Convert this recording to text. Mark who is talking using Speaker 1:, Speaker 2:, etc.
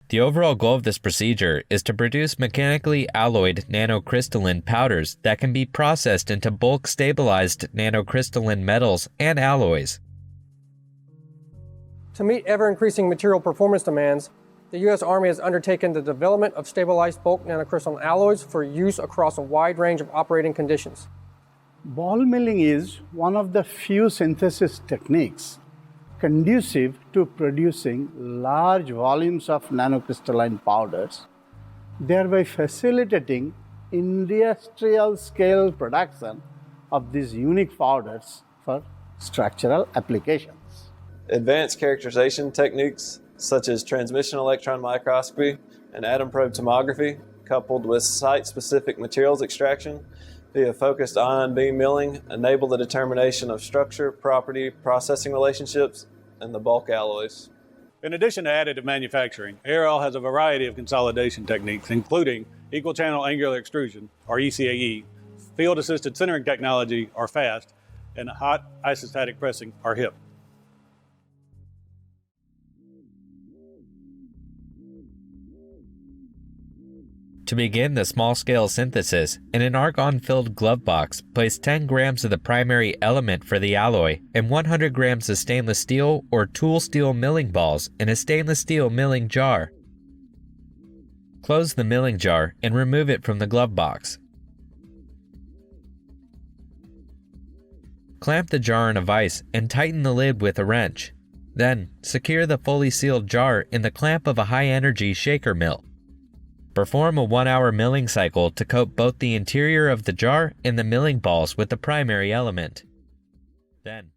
Speaker 1: The overall goal of this procedure is to produce mechanically alloyed nanocrystalline powders that can be processed into bulk stabilized nanocrystalline metals and alloys.
Speaker 2: To meet ever-increasing material performance demands, the U.S. Army has undertaken the development of stabilized bulk nanocrystalline alloys for use across a wide range of operating conditions.
Speaker 3: Ball milling is one of the few synthesis techniques conducive to producing large volumes of nanocrystalline powders, thereby facilitating industrial scale production of these unique powders for structural applications.
Speaker 4: Advanced characterization techniques such as transmission electron microscopy and atom probe tomography, coupled with site-specific materials extraction via focused ion beam milling, enable the determination of structure, property, processing relationships, and the bulk alloys.
Speaker 5: In addition to additive manufacturing, ARL has a variety of consolidation techniques, including equal channel angular extrusion, or ECAE, field-assisted sintering technology, or FAST, and hot isostatic pressing, or HIP.
Speaker 1: To begin the small-scale synthesis, in an argon-filled glove box, place 10 grams of the primary element for the alloy and 100 grams of stainless steel or tool steel milling balls in a stainless steel milling jar. Close the milling jar and remove it from the glove box. Clamp the jar in a vise and tighten the lid with a wrench. Then, secure the fully sealed jar in the clamp of a high-energy shaker mill. Perform a 1-hour milling cycle to coat both the interior of the jar and the milling balls with the primary element. Then,